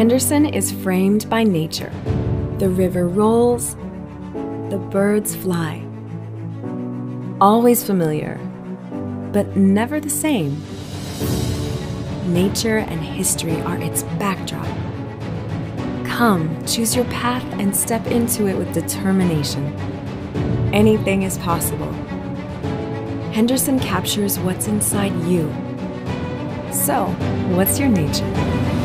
Henderson is framed by nature. The river rolls, the birds fly. Always familiar, but never the same. Nature and history are its backdrop. Come, choose your path and step into it with determination. Anything is possible. Henderson captures what's inside you. So, what's your nature?